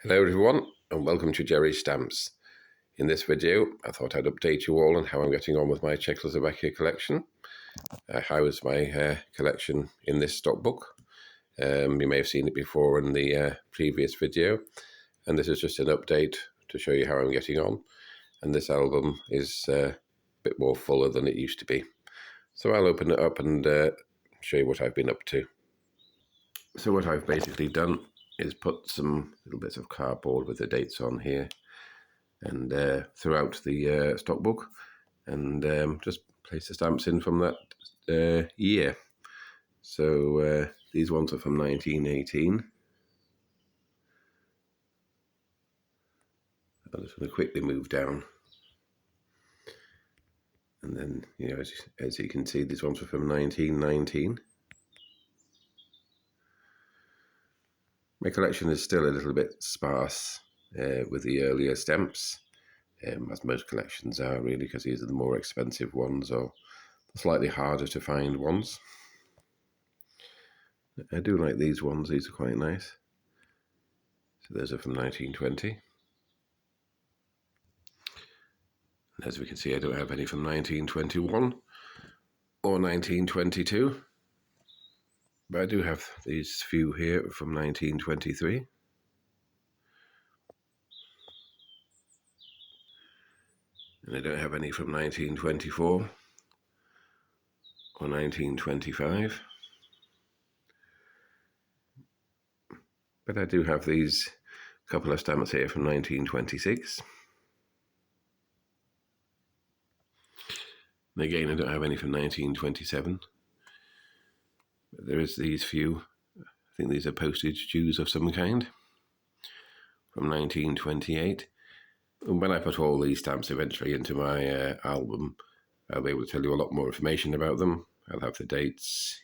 Hello everyone and welcome to Jerry's Stamps. In this video I thought I'd update you all on how I'm getting on with my Czechoslovakia collection. How is my collection in this stock book? You may have seen it before in the previous video, and this is just an update to show you how I'm getting on. And this album is a bit more fuller than it used to be. So I'll open it up and show you what I've been up to. So what I've basically done is put some little bits of cardboard with the dates on here and throughout the stock book, and just place the stamps in from that year. So these ones are from 1918. I'm just going to quickly move down, and then as you can see, these ones are from 1919. My collection is still a little bit sparse with the earlier stamps, as most collections are really, because these are the more expensive ones or the slightly harder to find ones. I do like these ones, these are quite nice. So those are from 1920. And as we can see, I don't have any from 1921 or 1922. But I do have these few here from 1923. And I don't have any from 1924 or 1925. But I do have these couple of stamps here from 1926. And again, I don't have any from 1927. But there is these few. I think these are postage dues of some kind from 1928. And when I put all these stamps eventually into my album, I'll be able to tell you a lot more information about them. I'll have the dates,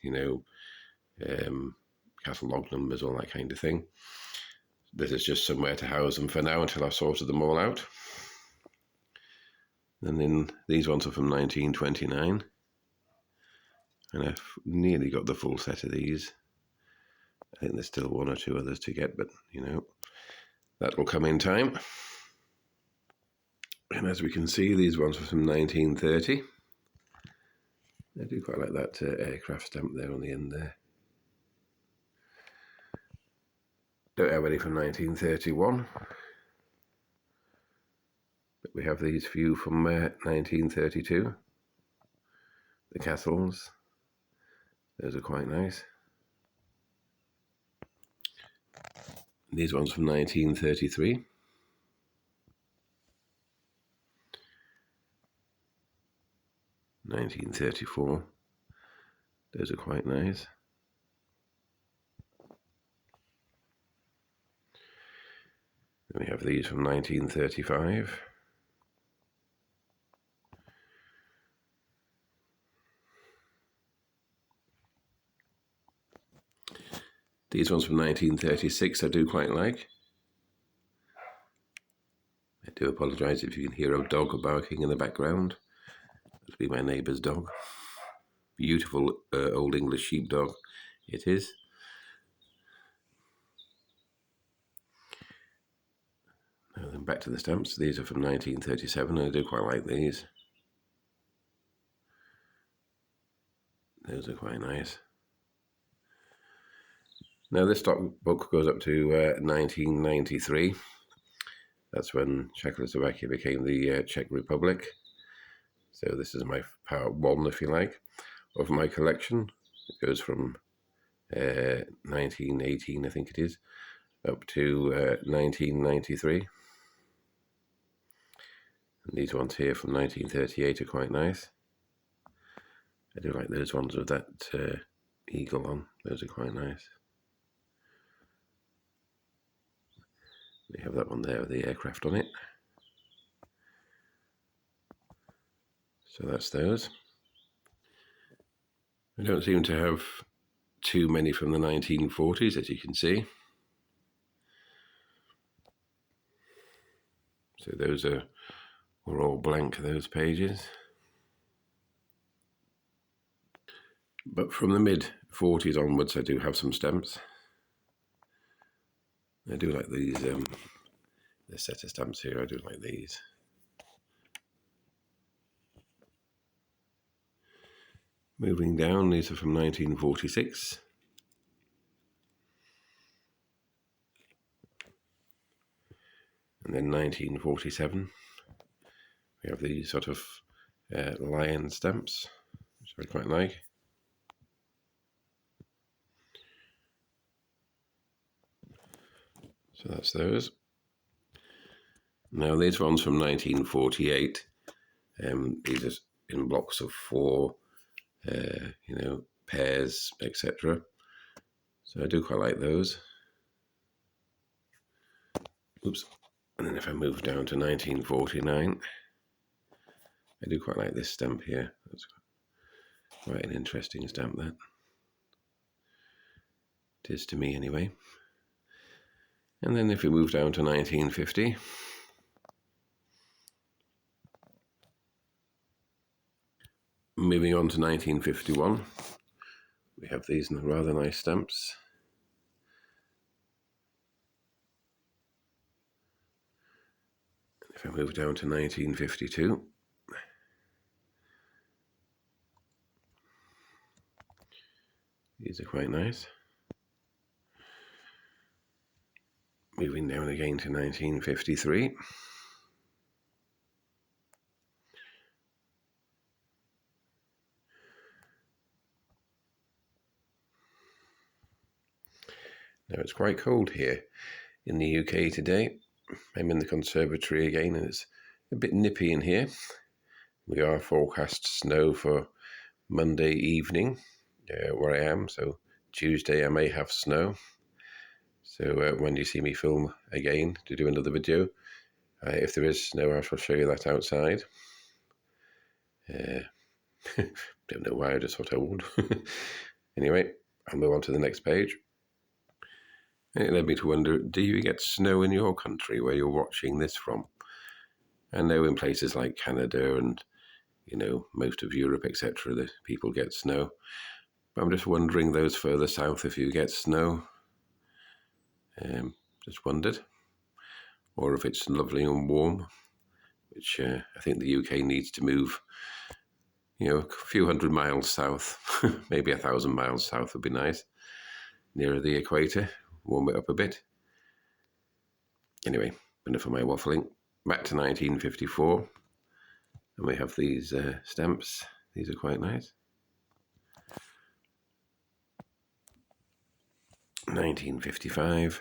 catalogue numbers, all that kind of thing. This is just somewhere to house them for now until I've sorted them all out. And then these ones are from 1929. And I've nearly got the full set of these. I think there's still one or two others to get, but that will come in time. And as we can see, these ones are from 1930. I do quite like that aircraft stamp there on the end there. Don't have any from 1931. But we have these few from 1932. The castles. Those are quite nice. These ones from 1933. (1934). Those are quite nice. Then we have these from 1935. These ones from 1936 I do quite like. I do apologise if you can hear a dog barking in the background. That'll be my neighbour's dog. Beautiful old English sheepdog it is. Now then, back to the stamps. These are from 1937 and I do quite like these. Those are quite nice. Now this stock book goes up to 1993. That's when Czechoslovakia became the Czech Republic. So this is my part one, if you like, of my collection. It goes from 1918, I think it is, up to 1993. And these ones here from 1938 are quite nice. I do like those ones with that eagle on. Those are quite nice. We have that one there with the aircraft on it. So that's those. I don't seem to have too many from the 1940s, as you can see. So those are all blank, those pages. But from the mid-40s onwards, I do have some stamps. I do like these, this set of stamps here, I do like these. Moving down, these are from 1946. And then 1947, we have these sort of lion stamps, which I quite like. So that's those. Now these ones from 1948, these are in blocks of 4, pairs, etc. So I do quite like those. Oops. And then if I move down to 1949, I do quite like this stamp here. That's quite an interesting stamp, that. It is to me anyway. And then if we move down to 1950, moving on to 1951, we have these rather nice stamps. If I move down to 1952, these are quite nice. Moving down again to 1953. Now it's quite cold here in the UK today. I'm in the conservatory again and it's a bit nippy in here. We are forecast snow for Monday evening where I am, so Tuesday I may have snow. So when you see me film again to do another video, if there is snow I shall show you that outside. Don't know why, I just thought I would. Anyway, I'll move on to the next page. It led me to wonder, do you get snow in your country where you're watching this from? I know in places like Canada and, most of Europe, etc., that people get snow. But I'm just wondering, those further south, if you get snow. Just wondered. Or if it's lovely and warm, which I think the UK needs to move, a few hundred miles south, maybe 1,000 miles south would be nice, nearer the equator. Warm it up a bit. Anyway, enough of my waffling. Back to 1954, and we have these stamps. These are quite nice. 1955.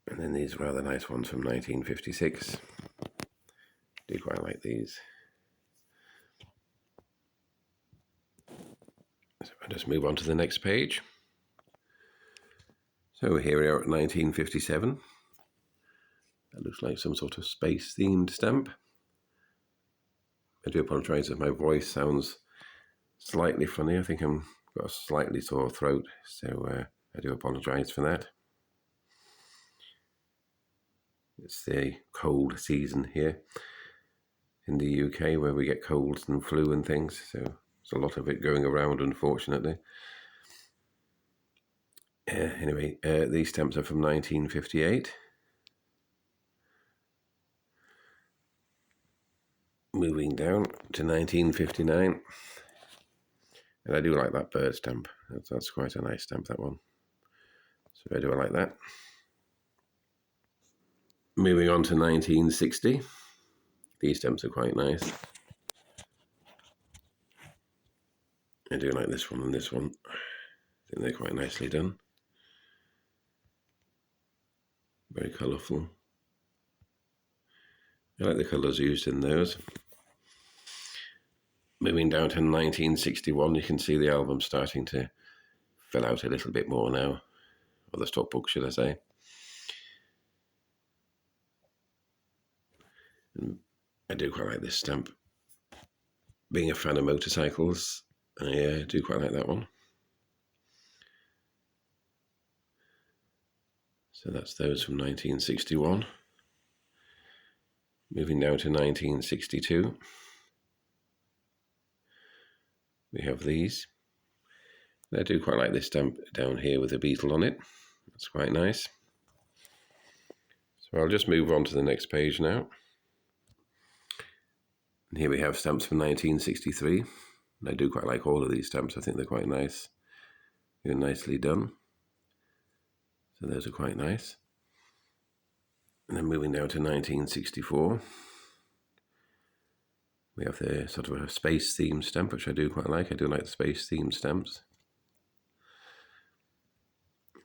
And then these rather nice ones from 1956. Do quite like these. So I'll just move on to the next page. So here we are at 1957. That looks like some sort of space-themed stamp. I do apologise if my voice sounds slightly funny. I think I've got a slightly sore throat, so I do apologise for that. It's the cold season here in the UK where we get colds and flu and things, so there's a lot of it going around, unfortunately. Anyway, these stamps are from 1958. Moving down to 1959. And I do like that bird stamp. That's quite a nice stamp, that one. So I do like that. Moving on to 1960. These stamps are quite nice. I do like this one and this one. I think they're quite nicely done. Very colourful. I like the colours used in those. Moving down to 1961, you can see the album starting to fill out a little bit more now. Or the stock book, should I say. And I do quite like this stamp. Being a fan of motorcycles, I do quite like that one. So that's those from 1961. Moving down to 1962. we have these. I do quite like this stamp down here with a beetle on it. That's quite nice. So I'll just move on to the next page now. And here we have stamps from 1963. And I do quite like all of these stamps. I think they're quite nice. They're nicely done. So those are quite nice. And then moving down to 1964. We have the sort of a space themed stamp, which I do quite like. I do like the space themed stamps.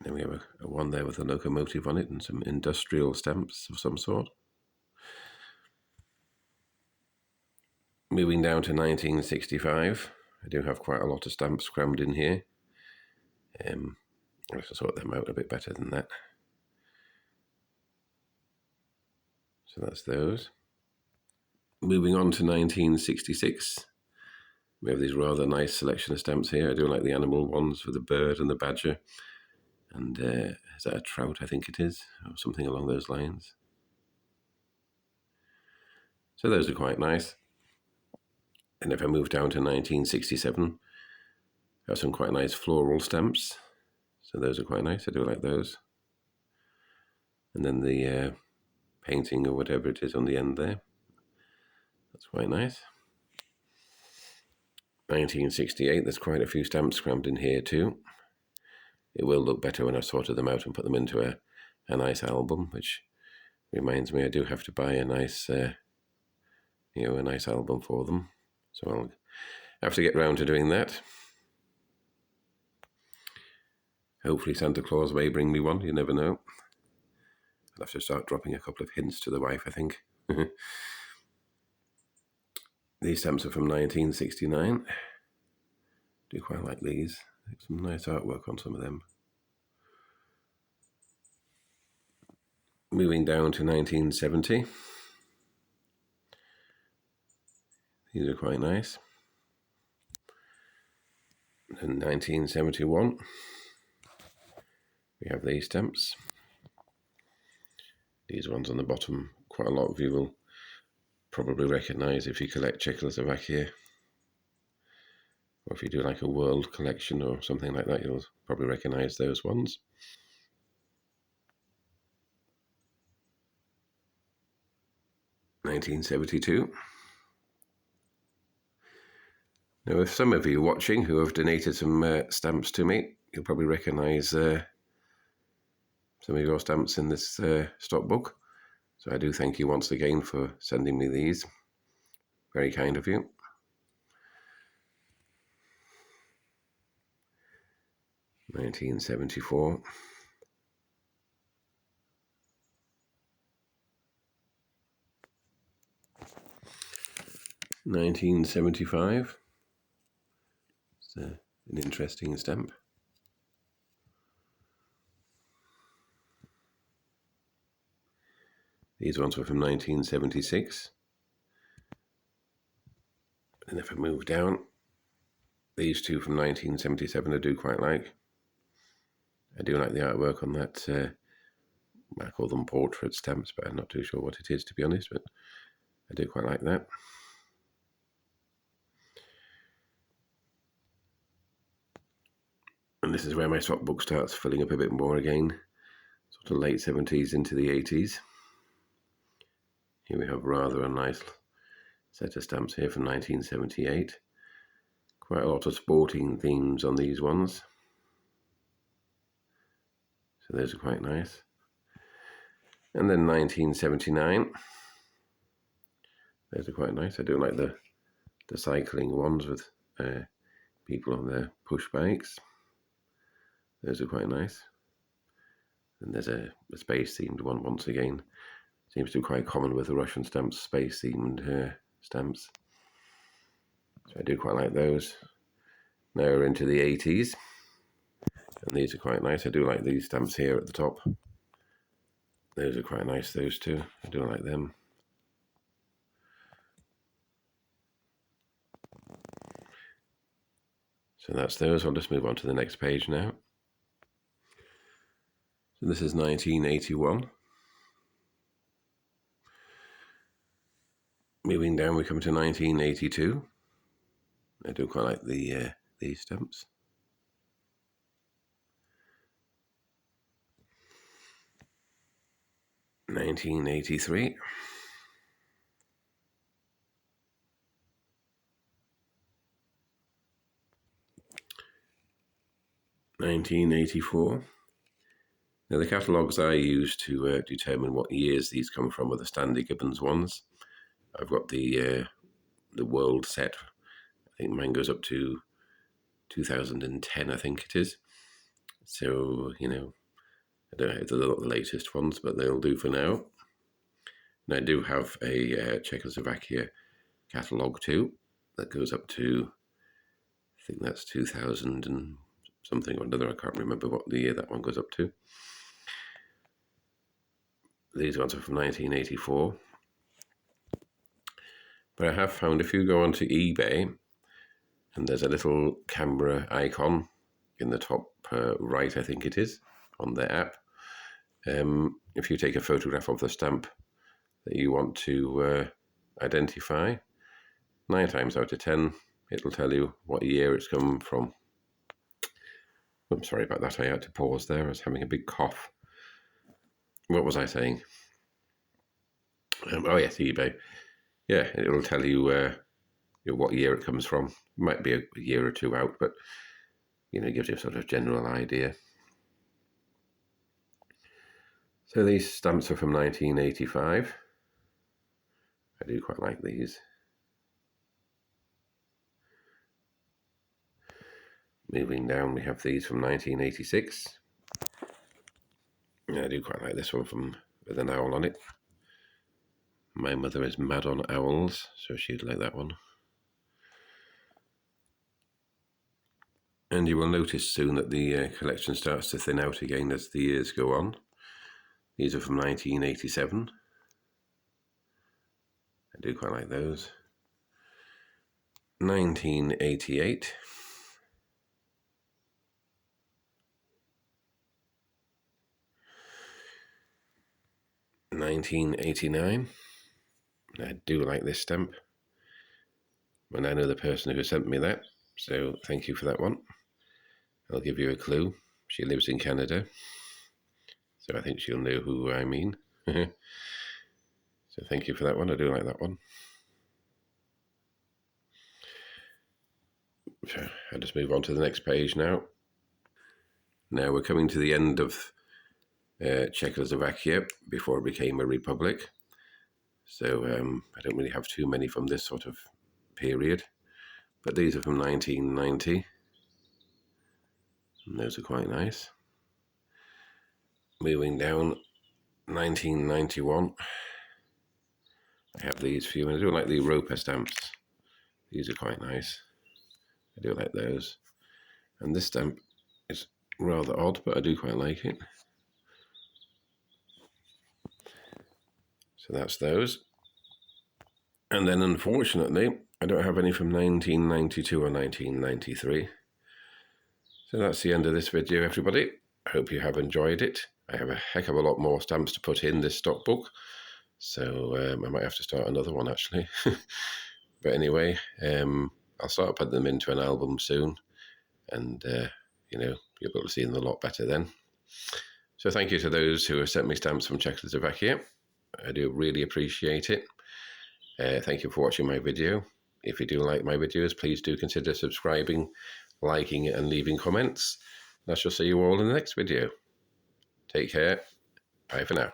Then we have a one there with a locomotive on it and some industrial stamps of some sort. Moving down to 1965, I do have quite a lot of stamps crammed in here. I have to sort them out a bit better than that. So that's those. Moving on to 1966, we have these rather nice selection of stamps here. I do like the animal ones with the bird and the badger. And is that a trout? I think it is, or something along those lines. So those are quite nice. And if I move down to 1967, I have some quite nice floral stamps. So those are quite nice. I do like those. And then the painting or whatever it is on the end there. That's quite nice. 1968, there's quite a few stamps crammed in here too. It will look better when I've sorted them out and put them into a nice album, which reminds me I do have to buy a nice, a nice album for them. So I'll have to get round to doing that. Hopefully Santa Claus may bring me one, you never know. I'll have to start dropping a couple of hints to the wife, I think. These stamps are from 1969. Do quite like these. Some nice artwork on some of them. Moving down to 1970. These are quite nice. And 1971. We have these stamps. These ones on the bottom, quite a lot of you will probably recognise if you collect Czechoslovakia. Or if you do like a world collection or something like that, you'll probably recognise those ones. (1972). Now, if some of you watching who have donated some stamps to me, you'll probably recognise some of your stamps in this stock book. So I do thank you once again for sending me these. Very kind of you. (1974). 1975. It's an interesting stamp. These ones were from 1976. And if I move down, these two from 1977 I do quite like. I do like the artwork on that. I call them portrait stamps, but I'm not too sure what it is, to be honest, but I do quite like that. And this is where my stock book starts filling up a bit more again, sort of late 70s into the 80s. Here we have rather a nice set of stamps here from 1978. Quite a lot of sporting themes on these ones. So those are quite nice. And then 1979. Those are quite nice. I do like the cycling ones with people on their push bikes. Those are quite nice. And there's a space-themed one once again. Seems to be quite common with the Russian stamps, space-themed stamps. So I do quite like those. Now we're into the 80s. And these are quite nice. I do like these stamps here at the top. Those are quite nice, those two. I do like them. So that's those. I'll just move on to the next page now. So this is 1981. Moving down, we come to 1982. I do quite like these stamps. (1983). 1984. Now the catalogues I use to determine what years these come from are the Stanley Gibbons ones. I've got the world set. I think mine goes up to 2010, I think it is. So, you know, I don't know if they're not the latest ones, but they'll do for now. And I do have a Czechoslovakia catalogue too that goes up to, I think that's 2000 and something or another. I can't remember what the year that one goes up to. These ones are from 1984. But I have found if you go onto eBay, and there's a little camera icon in the top right, I think it is, on their app. If you take a photograph of the stamp that you want to identify, 9 times out of 10, it'll tell you what year it's come from. I'm sorry about that. I had to pause there. I was having a big cough. What was I saying? Oh yes, eBay. Yeah, it'll tell you what year it comes from. It might be a year or two out, but you know, it gives you a sort of general idea. So these stamps are from 1985. I do quite like these. Moving down, we have these from 1986. Yeah, I do quite like this one with an owl on it. My mother is mad on owls, so she'd like that one. And you will notice soon that the collection starts to thin out again as the years go on. These are from 1987. I do quite like those. 1988. 1989. I do like this stamp. And I know the person who sent me that, so thank you for that one. I'll give you a clue. She lives in Canada, so I think she'll know who I mean. So thank you for that one. I do like that one. So I'll just move on to the next page now. Now we're coming to the end of Czechoslovakia before it became a republic. So I don't really have too many from this sort of period, but these are from 1990. And those are quite nice. Moving down, 1991. I have these for you, and I do like the Europa stamps. These are quite nice. I do like those. And this stamp is rather odd, but I do quite like it. So that's those. And then unfortunately, I don't have any from 1992 or 1993. So that's the end of this video, everybody. I hope you have enjoyed it. I have a heck of a lot more stamps to put in this stock book, so I might have to start another one actually. But anyway, I'll start putting them into an album soon, and you know, you'll be able to see them a lot better then. So thank you to those who have sent me stamps from Czechoslovakia. I do really appreciate it. Thank you for watching my video. If you do like my videos, please do consider subscribing, liking it, and leaving comments. I shall see you all in the next video. Take care. Bye for now.